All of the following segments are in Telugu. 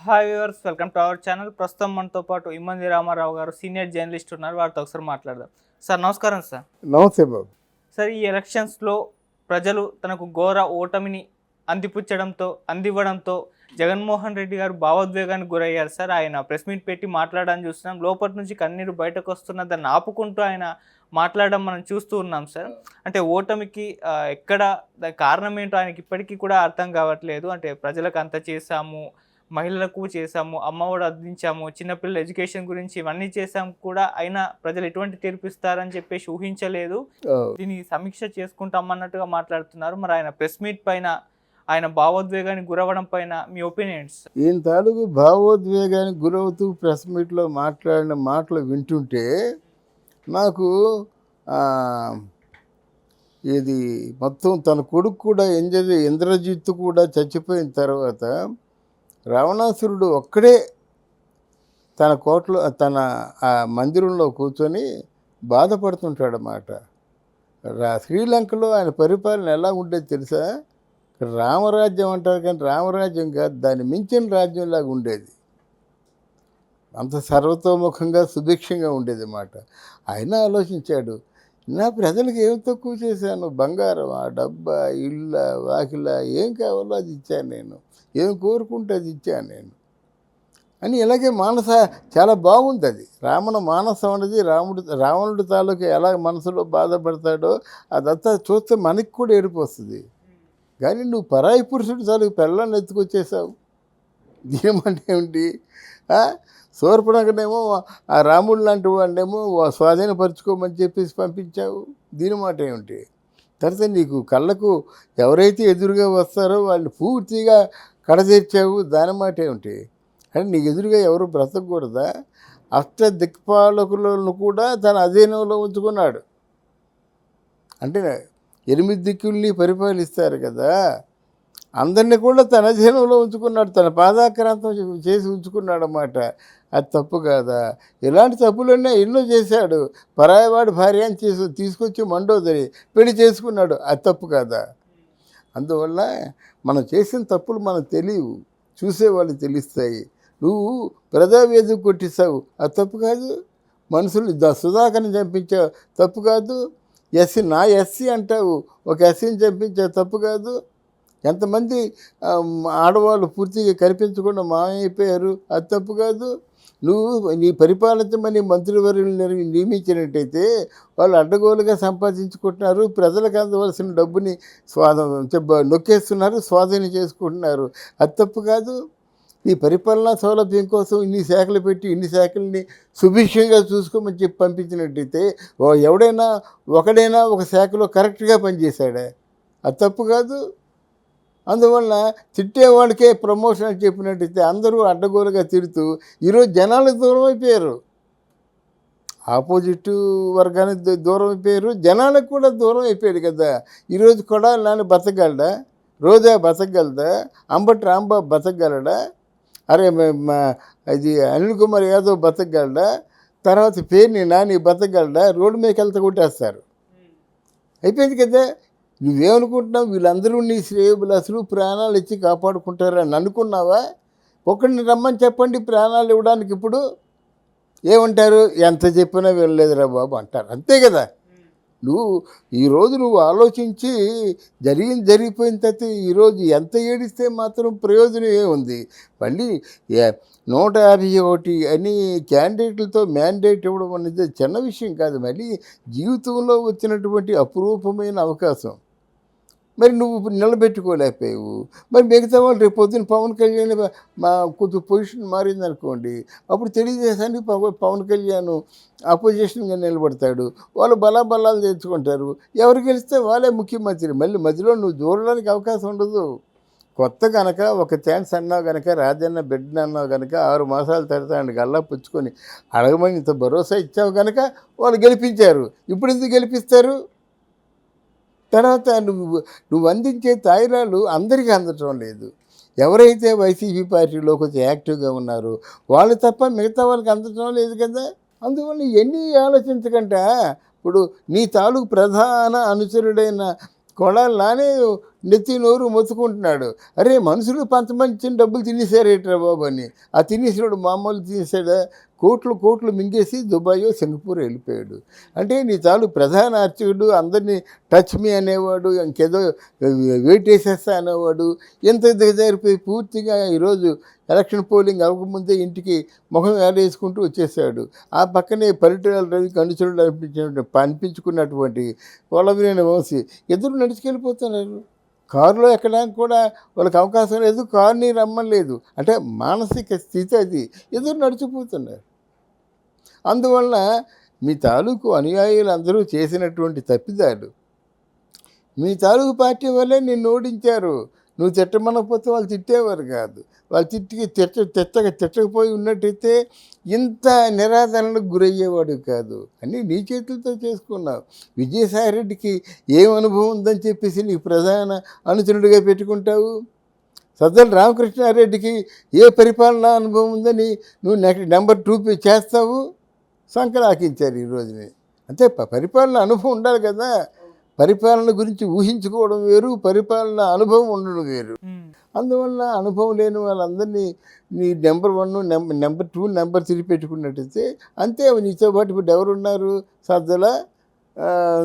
Hi viewers, welcome to our channel. ప్రస్తుతం మనతో పాటు ఇమ్మంది రామారావు గారు సీనియర్ జర్నలిస్ట్ ఉన్నారు. వారితో ఒకసారి మాట్లాడదాం. సార్ నమస్కారం. సార్ నమస్తే బాబు. సార్, ఈ ఎలక్షన్స్లో ప్రజలు తనకు ఘోర ఓటమిని అందివ్వడంతో జగన్మోహన్ రెడ్డి గారు భావోద్వేగానికి గురయ్యారు. సార్, ఆయన ప్రెస్ మీట్ పెట్టి మాట్లాడడానికి చూస్తున్నాం. లోపటి నుంచి కన్నీరు బయటకు వస్తున్న దాన్ని ఆపుకుంటూ ఆయన మాట్లాడడం మనం చూస్తూ ఉన్నాం. సార్, అంటే ఓటమికి ఎక్కడ దాని కారణం ఏంటో ఆయనకి ఇప్పటికీ కూడా అర్థం కావట్లేదు. అంటే ప్రజలకు అంత చేశాము, మహిళలకు చేశాము, అమ్మఒడి అందించాము, చిన్నపిల్లల ఎడ్యుకేషన్ గురించి ఇవన్నీ చేశాము కూడా, అయినా ప్రజలు ఎటువంటి తీర్పు ఇస్తారని చెప్పేసి ఊహించలేదు. దీన్ని సమీక్ష చేసుకుంటామన్నట్టుగా మాట్లాడుతున్నారు. మరి ఆయన ప్రెస్ మీట్ పైన ఆయన భావోద్వేగానికి గురవడం పైన మీ ఒపీనియన్స్? ఈయన తాలూకు భావోద్వేగానికి గురవుతూ ప్రెస్ మీట్లో మాట్లాడిన మాటలు వింటుంటే నాకు ఇది మొత్తం తన కొడుకు కూడా ఇంద్రజిత్తు కూడా చచ్చిపోయిన తర్వాత రావణాసురుడు ఒక్కడే తన కోటలో తన ఆ మందిరంలో కూర్చొని బాధపడుతుంటాడన్నమాట. శ్రీలంకలో ఆయన పరిపాలన ఎలా ఉండేది తెలుసా? రామరాజ్యం అంటారు కానీ రామరాజ్యం కాదు, దాన్ని మించిన రాజ్యంలాగా ఉండేది. అంత సర్వతోముఖంగా సుభిక్షంగా ఉండేది అన్నమాట. ఆయన ఆలోచించాడు, నా ప్రజలకు ఏం తక్కువ చేశాను? బంగారమా, డబ్బా, ఇళ్ళ, వాకిల, ఏం కావాలో అది ఇచ్చాను నేను, ఏం కోరుకుంటే అది ఇచ్చాను నేను అని. ఇలాగే మానస చాలా బాగుంది. అది రావణ మానసం అనేది రావణుడి తాలూకు ఎలా మనసులో బాధపడతాడో అదంతా చూస్తే మనకి కూడా ఏడుపు వస్తుంది. కానీ నువ్వు పరాయి పురుషుడు తాలూకు పిల్లల్ని ఎత్తుకొచ్చేసావు. దీనిమంటే ఏమిటి? శూర్పణఖనేమో ఆ రాముడు లాంటి వాడినేమో స్వాధీనపరచుకోమని చెప్పేసి పంపించావు. దీని మాట ఏమిటి? తర్వాత నీకు కళ్ళకు ఎవరైతే ఎదురుగా వస్తారో వాళ్ళు పూర్తిగా కడతీర్చావు. దాని మాట ఏమిటి? అంటే నీకు ఎదురుగా ఎవరు బ్రతకూడదా? అష్ట దిక్పాలకులను కూడా తన అధీనంలో ఉంచుకున్నాడు. అంటే 8 దిక్కుల్ని పరిపాలిస్తారు కదా, అందరినీ కూడా తన అధీనంలో ఉంచుకున్నాడు, తన పాదాక్రాంతం చేసి ఉంచుకున్నాడు అన్నమాట. అది తప్పు కాదా? ఇలాంటి తప్పులన్నీ ఎన్నో చేశాడు. పరాయవాడి భార్యని తీసుకొచ్చి మండోదరి పెళ్లి చేసుకున్నాడు. అది తప్పు కాదా? అందువల్ల మనం చేసిన తప్పులు మనకు తెలియవు, చూసేవాళ్ళు తెలుస్తాయి. నువ్వు ప్రజావేదిక కొట్టిస్తావు, అది తప్పు కాదు. మనుషులు సుధాకర్ని చంపించావు, తప్పు కాదు. నా ఎస్సీ అంటావు, ఒక ఎస్సీని చంపించావు, తప్పు కాదు. ఎంతమంది ఆడవాళ్ళు పూర్తిగా కనిపించకుండా మాయమైపోయారు, అది తప్పు కాదు. నువ్వు నీ పరిపాలించమని మంత్రివర్యులను నియమించినట్టయితే వాళ్ళు అడ్డగోలుగా సంపాదించుకుంటున్నారు, ప్రజలకు అందవలసిన డబ్బుని నొక్కేస్తున్నారు, స్వాధీనం చేసుకుంటున్నారు, అది తప్పు కాదు. నీ పరిపాలనా సౌలభ్యం కోసం ఇన్ని శాఖలు పెట్టి ఇన్ని శాఖల్ని సుభిక్షంగా చూసుకోమని చెప్పి పంపించినట్టయితే ఒకడైనా ఒక శాఖలో కరెక్ట్గా పనిచేశాడే, అది తప్పు కాదు. అందువల్ల తిట్టేవాడికే ప్రమోషన్ అని చెప్పినట్టయితే అందరూ అడ్డగోలుగా తిడుతూ ఈరోజు జనాలకు దూరం అయిపోయారు, ఆపోజిట్ వర్గానికి దూరం అయిపోయారు, జనాలకు కూడా దూరం అయిపోయాడు కదా. ఈరోజు కొడాలి నాని బతకగలడా? రోజా బతకగలదా? అంబటి రాంబాబు బతకగలడా? అరే అది అనిల్ కుమార్ యాదవ్ బతకగలడా? తర్వాత పేరుని నాని బతకగలడా? రోడ్డు మీదకి వెళ్తా కొట్టేస్తారు. అయిపోయింది కదా. నువ్వేమనుకుంటున్నావు? వీళ్ళందరూ నీ శ్రేయోభిలాసులు, ప్రాణాలు ఇచ్చి కాపాడుకుంటారని అనుకున్నావా? ఒకరిని రమ్మని చెప్పండి ప్రాణాలు ఇవ్వడానికి. ఇప్పుడు ఏమంటారు? ఎంత చెప్పినా వెళ్ళలేదురా బాబు అంటారు, అంతే కదా. ఈరోజు నువ్వు ఆలోచించి జరిగిపోయిన తర్వాత ఈరోజు ఎంత ఏడిస్తే మాత్రం ప్రయోజనం ఏముంది? మళ్ళీ 151 అని క్యాండిడేట్లతో మ్యాండేట్ ఇవ్వడం అనేది చిన్న విషయం కాదు. మళ్ళీ జీవితంలో వచ్చినటువంటి అపురూపమైన అవకాశం. మరి నువ్వు నిలబెట్టుకోలేకపోయావు. మరి మిగతా వాళ్ళు రేపు పొద్దున్న పవన్ కళ్యాణ్ కొంచెం పొజిషన్ మారిందనుకోండి, అప్పుడు తెలుగుదేశానికి పవన్ కళ్యాణ్ అపోజిషన్గా నిలబడతాడు, వాళ్ళు బలాలు తెచ్చుకుంటారు, ఎవరు గెలిస్తే వాళ్ళే ముఖ్యమంత్రి. మళ్ళీ మధ్యలో నువ్వు చూడడానికి అవకాశం ఉండదు. కొత్త కనుక ఒక ఛాన్స్ అన్నావు కనుక, రాజన్న బిడ్డని అన్నావు కనుక, 6 మాసాల తర్వాత ఆయన గల్లా పుచ్చుకొని అడగమని ఇంత భరోసా ఇచ్చావు కనుక వాళ్ళు గెలిపించారు. ఇప్పుడు ఎందుకు గెలిపిస్తారు? తర్వాత నువ్వు అందించే తాయిలాలు అందరికీ అందటం లేదు. ఎవరైతే వైసీపీ పార్టీలో కొంచెం యాక్టివ్గా ఉన్నారో వాళ్ళు తప్ప మిగతా వాళ్ళకి అందటం లేదు కదా. అందువల్ల ఎన్ని ఆలోచించకుండా ఇప్పుడు నీ తాలూకు ప్రధాన అనుచరుడైన కొడాలి నాని నెత్తి నోరు మొత్తుకుంటున్నాడు. అరే మనుషులు పంచమంచిన డబ్బులు తినేసారేట్రా బాబు అని. ఆ తినేసినాడు మామూలు తినేసాడా? కోట్లు మింగేసి దుబాయో సింగపూర్ వెళ్ళిపోయాడు. అంటే నీ తాలూ ప్రధాన అర్చకుడు అందరినీ టచ్ మీ అనేవాడు, ఇంకేదో వెయిట్ వేసేస్తా అనేవాడు, ఎంత దిగజారిపోయి పూర్తిగా ఈరోజు ఎలక్షన్ పోలింగ్ అవ్వకముందే ఇంటికి ముఖం వేలేసుకుంటూ వచ్చేసాడు. ఆ పక్కనే పరిటాల రవి కనుచరుడు అనిపించుకున్నటువంటి కొలవినేని వంశీ ఇద్దరు నడుచుకెళ్ళిపోతున్నారు. కారులో ఎక్కడానికి కూడా వాళ్ళకి అవకాశం లేదు, కారుని రమ్మలేదు. అంటే మానసిక స్థితి అది. ఎదురు నడిచిపోతున్నారు. అందువలన మీ తాలూకు అనుయాయులు అందరూ చేసినటువంటి తప్పిదాలు, మీ తాలూకు పార్టీ వల్లే నిన్ను ఓడించారు. నువ్వు తిట్టమనకపోతే వాళ్ళు తిట్టేవారు కాదు. వాళ్ళు తిట్టకపోయి ఉన్నట్టయితే ఇంత నిరాదరణకు గురయ్యేవాడు కాదు. అన్నీ నీ చేతులతో చేసుకున్నావు. విజయసాయిరెడ్డికి ఏం అనుభవం ఉందని చెప్పేసి నీకు ప్రధాన అనుచరుడిగా పెట్టుకుంటావు. సజ్జల రామకృష్ణారెడ్డికి ఏ పరిపాలనా అనుభవం ఉందని నువ్వు నెంబర్ 2 చేస్తావు. సంకరాకించారు ఈ రోజుని. అంతే, పరిపాలన అనుభవం ఉండాలి కదా. పరిపాలన గురించి ఊహించుకోవడం వేరు, పరిపాలన అనుభవం ఉండడం వేరు. అందువల్ల అనుభవం లేని వాళ్ళందరినీ నీ నెంబర్ 1, నెంబర్ 2, నెంబర్ 3 పెట్టుకున్నట్టయితే అంతే. నీతో పాటు ఇప్పుడు ఎవరున్నారు? సజ్జల,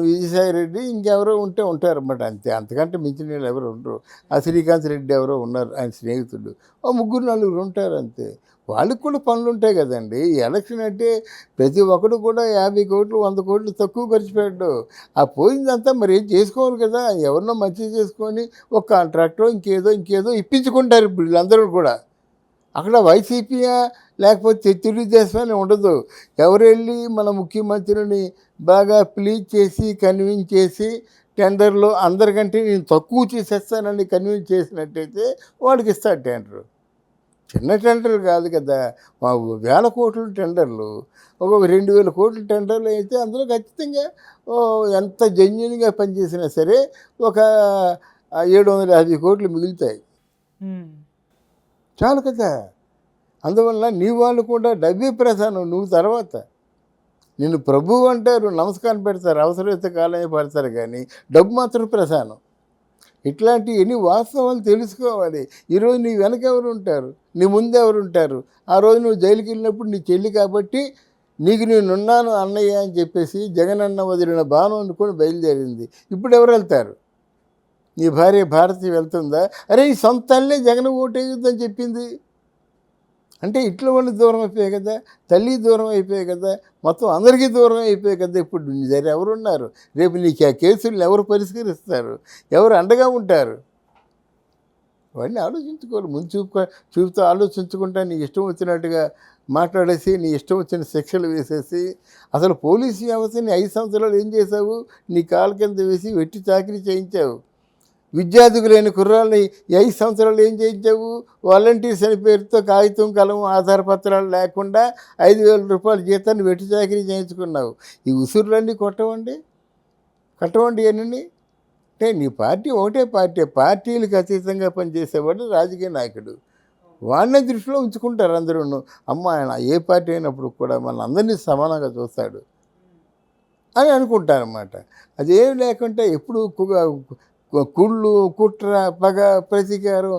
విజయసాయిరెడ్డి, ఇంకెవరో ఉంటారన్నమాట. అంతే, అంతకంటే మించిన వాళ్ళు ఎవరు ఉండరు. ఆ శ్రీకాంత్ రెడ్డి ఎవరో ఉన్నారు, ఆయన స్నేహితుడు. 3-4 ఉంటారు అంతే. వాళ్ళకి కూడా పనులు ఉంటాయి కదండి. ఈ ఎలక్షన్ అంటే ప్రతి ఒక్కడు కూడా 50 కోట్లు 100 కోట్లు తక్కువ ఖర్చు పెట్టడు. ఆ పోయిందంతా మరి ఏం చేసుకోవాలి కదా. ఎవరినో మంచి చేసుకొని ఒక కాంట్రాక్టో ఇంకేదో ఇప్పించుకుంటారు ఇప్పుడు వీళ్ళందరూ కూడా. అక్కడ వైసీపీయా లేకపోతే తెలుగుదేశం అని ఉండదు. ఎవరు వెళ్ళి మన ముఖ్యమంత్రిని బాగా ప్లీజ్ చేసి కన్విన్స్ చేసి టెండర్లో అందరికంటే నేను తక్కువ చేసేస్తానని కన్విన్స్ చేసినట్టయితే వాడికి ఇస్తాడు టెండరు. చిన్న టెండర్లు కాదు కదా, మా 1000 కోట్ల టెండర్లు, ఒక 2000 కోట్ల టెండర్లు అయితే అందులో ఖచ్చితంగా ఎంత జెన్యున్గా పనిచేసినా సరే ఒక 750 కోట్లు మిగులుతాయి. చాలు కదా. అందువల్ల నీ వాళ్ళు కూడా డబ్బే ప్రధానం, నువ్వు తర్వాత. నిన్ను ప్రభువు అంటారు, నమస్కారం పెడతారు, అవసరమైతే కాలమే పడతారు, కానీ డబ్బు మాత్రం ప్రధానం. ఇట్లాంటి ఎన్ని వాస్తవాలు తెలుసుకోవాలి. ఈరోజు నీ వెనక ఎవరు ఉంటారు, నీ ముందు ఎవరు ఉంటారు? ఆ రోజు నువ్వు జైలుకి వెళ్ళినప్పుడు నీ చెల్లి కాబట్టి నీకు నేనున్నాను అన్నయ్య అని చెప్పేసి జగనన్న వదిలిన బాణం అనుకొని బయలుదేరింది. ఇప్పుడు ఎవరు వెళ్తారు? నీ భార్య భారతి వెళ్తుందా? అరే ఈ సొంత తల్లే జగన్ ఓటేయొద్దని చెప్పింది అంటే ఇంట్లో వాళ్ళు దూరం అయిపోయాయి కదా, తల్లి దూరం అయిపోయాయి కదా, మొత్తం అందరికీ దూరం అయిపోయాయి కదా. ఇప్పుడు నీ దగ్గర ఎవరున్నారు? రేపు నీకు ఆ కేసులను ఎవరు పరిష్కరిస్తారు? ఎవరు అండగా ఉంటారు? వాడిని ఆలోచించుకోవాలి. ముందు చూపుతో ఆలోచించుకుంటా నీ ఇష్టం వచ్చినట్టుగా మాట్లాడేసి నీ ఇష్టం వచ్చిన శిక్షలు వేసేసి, అసలు పోలీసు వ్యవస్థని 5 సంవత్సరాలు ఏం చేశావు? నీ కాళ్ళ కింద వేసి వెట్టి చాకరీ చేయించావు. విద్యార్థులు లేని కుర్రాళ్ళని 5 సంవత్సరాలు ఏం చేయించావు? వాలంటీర్స్ అని పేరుతో కాగితం కలం ఆధార పత్రాలు లేకుండా 5,000 రూపాయల జీతాన్ని వెట్టి చాకరీ చేయించుకున్నావు. ఈ ఉసురులన్నీ కట్టవండి అన్నీ. అంటే నీ పార్టీ ఒకటే పార్టీ, పార్టీలకు అతీతంగా పనిచేసేవాడు రాజకీయ నాయకుడు. వాడినే దృష్టిలో ఉంచుకుంటారు అందరూ. అమ్మ ఆయన ఏ పార్టీ అయినప్పుడు కూడా మన అందరినీ సమానంగా చూస్తాడు అని అనుకుంటారన్నమాట. అదేం లేకుండా ఎప్పుడు కుళ్ళు, కుట్ర, పగ, ప్రతీకారం.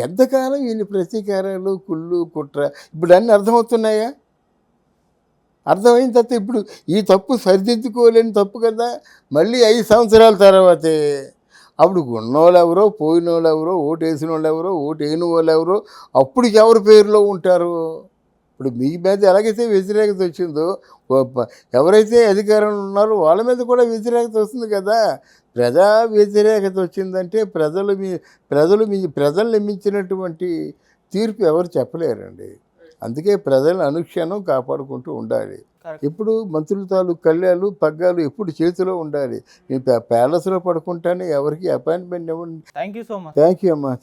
ఎంతకాలం ఇన్ని ప్రతీకారాలు, కుళ్ళు, కుట్ర ఇప్పుడు అన్నీ అర్థమవుతున్నాయా? అర్థమైన తర్వాత ఇప్పుడు ఈ తప్పు సరిదిద్దుకోలేని తప్పు కదా. మళ్ళీ 5 సంవత్సరాల తర్వాతే అప్పుడు ఉన్నోళ్ళు ఎవరో, పోయినోళ్ళు ఎవరో, ఓటు వేసిన వాళ్ళు ఎవరో, ఓటు వేయని వాళ్ళు ఎవరో, అప్పుడు ఎవరి పేరులో ఉంటారు? ఇప్పుడు మీ మీద ఎలాగైతే వ్యతిరేకత వచ్చిందో, ఎవరైతే అధికారంలో ఉన్నారో వాళ్ళ మీద కూడా వ్యతిరేకత వస్తుంది కదా. ప్రజా వ్యతిరేకత వచ్చిందంటే ప్రజల్ని మించినటువంటి తీర్పు ఎవరు చెప్పలేరండి. అందుకే ప్రజలను అనుక్షణం కాపాడుకుంటూ ఉండాలి. ఎప్పుడు మంత్రుల తాలూకు కళ్యాలు పగ్గాలు ఎప్పుడు చేతిలో ఉండాలి. నేను ప్యాలెస్లో పడుకుంటానే ఎవరికి అపాయింట్మెంట్ ఇవ్వండి. Thank you so much. Thank you అమ్మా.